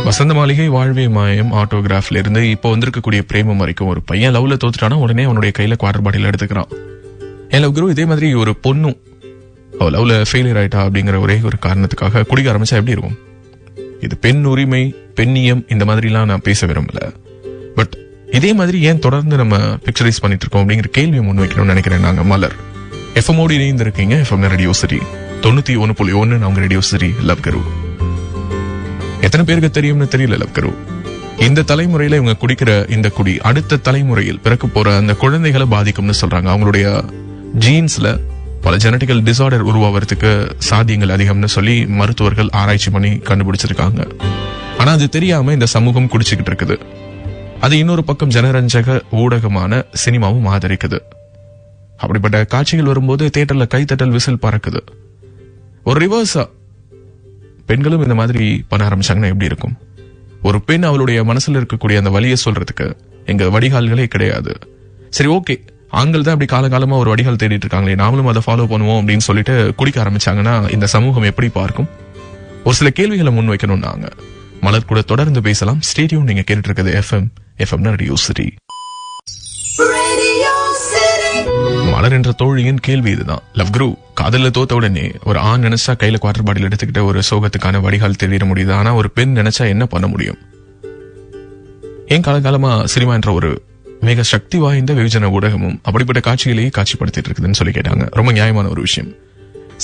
வசந்த மாளிகை, வாழ்வே மாயம், ஆட்டோகிராஃப்ல இருந்து இப்போ வந்திருக்கக்கூடிய பிரேமம் வரைக்கும். ஒரு பையன் லவ்ல தோத்துட்டானா உடனே அவனுடைய கையில குவார்டர் பாட்டில் எடுத்துக்கிறான். என் லவ் குரு இதே மாதிரி ஒரு பொண்ணும் அவ லவ்ல ஃபெயிலியர் ஆயிட்டா அப்படிங்கிற ஒரே ஒரு காரணத்துக்காக குடிக்க ஆரம்பிச்சா எப்படி இருக்கும்? இது பெண் உரிமை, பெண்ணியம், இந்த மாதிரிலாம் நான் பேச விரும்பல. பட் இதே மாதிரி ஏன் தொடர்ந்து நம்ம பிக்சரைஸ் பண்ணிட்டு இருக்கோம் அப்படிங்கிற கேள்வியை முன்வைக்கணும்னு நினைக்கிறேன். நாங்க மலர் எஃப்எம்மோடு இணைந்து இருக்கீங்க. FM radio city 91.1. நான் உங்க ரேடியோ சிட்டி லவ் குரு. எத்தனை பேருக்கு தெரியும்னு தெரியல லவ் குரு. இந்த தலைமுறையில இவங்க குடிக்கிற இந்த குடி அடுத்த தலைமுறையில் பிறக்க போற அந்த குழந்தைகளை பாதிக்கும்னு சொல்றாங்க. அவங்களுடைய ஜீன்ஸ்ல பல ஜெனட்டிக்கல் டிசார்டர் உருவாகிறதுக்கு சாத்தியங்கள் அதிகம்னு சொல்லி மருத்துவர்கள் ஆராய்ச்சி பண்ணி கண்டுபிடிச்சிருக்காங்க. ஆனா அது தெரியாம இந்த சமூகம் குடிச்சுக்கிட்டு இருக்குது. அது இன்னொரு பக்கம் ஜனரஞ்சக ஊடகமான சினிமாவும் ஆதரிக்குது. அப்படிப்பட்ட காட்சிகள் வரும்போது தியேட்டர்ல கைத்தட்டல், விசில் பறக்குது. ஒரு ரிவர்ஸா பெண்களும் இந்த மாதிரி பண்ண ஆரம்பிச்சாங்கன்னா எப்படி இருக்கும்? ஒரு பெண் அவளுடைய மனசுல இருக்கக்கூடிய அந்த வலியை சொல்றதுக்கு எங்க வடிகால்களே கிடையாது. சரி, ஓகே, ஆண்கள் தான் அப்படி காலகாலமா ஒரு வடிகால் தேடிட்டு இருக்காங்களே, நாமளும் அதை ஃபாலோ பண்ணுவோம் அப்படின்னு சொல்லிட்டு குடிக்க ஆரம்பிச்சாங்கன்னா இந்த சமூகம் எப்படி பார்க்கும்? ஒரு சில கேள்விகளை முன் வைக்கணும். நாங்க மலர் கூட தொடர்ந்து பேசலாம். ஸ்டேடியம் நீங்க கேட்டுட்டு இருக்கிறது எஃப்எம் ரேடியோ சிட்டி. மலர் என்ற தோழியின் கேள்வி இதுதான். லவ் குரு, காதல்ல தோத்த உடனே ஒரு ஆண் நினைச்சா கையில குவார்டர் பாட்டில் எடுத்துக்கிட்ட ஒரு சோகத்துக்கான வடிகால் தேடிட முடியுது. ஆனா ஒரு பெண் நினைச்சா என்ன பண்ண முடியும்? ஏன் காலகாலமா சினிமா என்ற ஒரு மிக சக்தி வாய்ந்த வெகுஜன ஊடகமும் அப்படிப்பட்ட காட்சிகளையே காட்சிப்படுத்திட்டு இருக்குதுன்னு சொல்லி கேட்டாங்க. ரொம்ப நியாயமான ஒரு விஷயம்.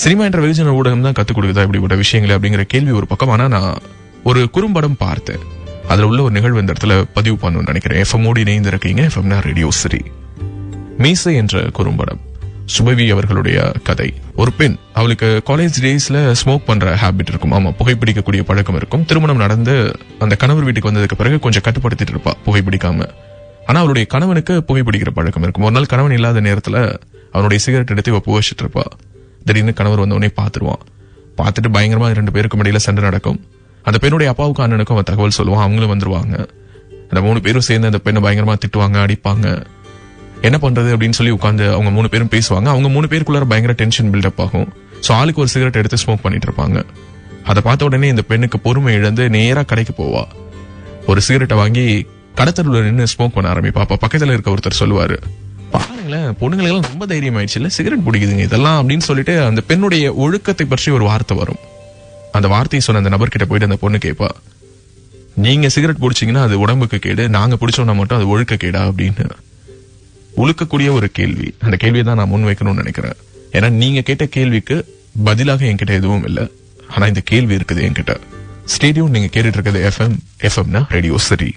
சினிமா என்ற வெகுஜன ஊடகம் தான் கத்துக் கொடுக்குதா இப்படிப்பட்ட விஷயங்களை அப்படிங்கிற கேள்வி ஒரு பக்கம். ஆனா நான் ஒரு குறும்படம் பார்த்தேன். அதுல உள்ள ஒரு நிகழ்வு இந்த இடத்துல பதிவு பண்ணணும்னு நினைக்கிறேன். எஃப்எம்மோடு இணைந்து இருக்கீங்க. FM radio city. மீசை என்ற குறும்படம். சுபவி அவர்களுடைய கதை. ஒரு பெண், அவளுக்கு காலேஜ் டேஸ்ல ஸ்மோக் பண்ற ஹேபிட் இருக்கும். ஆமா, புகைப்பிடிக்கக்கூடிய பழக்கம் இருக்கும். திருமணம் நடந்து அந்த கணவர் வீட்டுக்கு வந்ததுக்கு பிறகு கொஞ்சம் கட்டுப்படுத்திட்டு இருப்பா புகைப்பிடிக்காம. ஆனா அவளுடைய கணவனுக்கு புகைப்பிடிக்கிற பழக்கம் இருக்கும். ஒரு நாள் கணவன் இல்லாத நேரத்துல அவனுடைய சிகரெட் எடுத்து இவ புகைச்சிட்டு இருப்பா. திடீர்னு கணவர் வந்தவனே பாத்துருவான். பார்த்துட்டு பயங்கரமா 2 பேருக்கும் இடையில சண்டை நடக்கும். அந்த பெண்ணுடைய அப்பாவுக்கும் அண்ணனுக்கும் அவன் தகவல் சொல்லுவான். அவங்களும் வந்துருவாங்க. அந்த 3 பேரும் சேர்ந்து அந்த பெண்ணை பயங்கரமா திட்டுவாங்க, அடிப்பாங்க. என்ன பண்றது அப்படின்னு சொல்லி உட்காந்து அவங்க 3 பேரும் பேசுவாங்க. அவங்க 3 பேருக்குள்ள பயங்கர டென்ஷன் பில்டப் ஆகும். சோ ஆளுக்கு ஒரு சிகரெட் எடுத்து ஸ்மோக் பண்ணிட்டு இருப்பாங்க. அதை பார்த்த உடனே இந்த பெண்ணுக்கு பொறுமை இழந்து நேரா கடைக்கு போவா. ஒரு சிகரெட்டை வாங்கி கடத்தருல நின்று ஸ்மோக் பண்ண ஆரம்பிப்பா. அப்ப பக்கத்துல இருக்க ஒருத்தர் சொல்லுவாரு, பாருங்களேன், பொண்ணுங்களெல்லாம் ரொம்ப தைரியம் ஆயிடுச்சு இல்ல, சிகரெட் பிடிக்குதுங்க இதெல்லாம் அப்படின்னு சொல்லிட்டு அந்த பெண்ணுடைய ஒழுக்கத்தை பற்றி ஒரு வார்த்தை வரும். அந்த வார்த்தையை சொன்ன அந்த நபர்கிட்ட போயிட்டு அந்த பொண்ணு கேட்பா, நீங்க சிகரெட் பிடிச்சீங்கன்னா அது உடம்புக்கு கேடு, நாங்க பிடிச்சோம்னா மட்டும் அது ஒழுக்க கேடா அப்படின்னு. உழுக்கக்கூடிய ஒரு கேள்வி. அந்த கேள்வியை தான் நான் முன் வைக்கணும்னு நினைக்கிறேன். ஏன்னா நீங்க கேட்ட கேள்விக்கு பதிலாக என்கிட்ட எதுவும் இல்லை. ஆனா இந்த கேள்வி இருக்குது என்கிட்ட. ஸ்டேடியம் நீங்க கேட்டுட்டு இருக்கிறது எஃப்எம் ரேடியோ சிட்டி.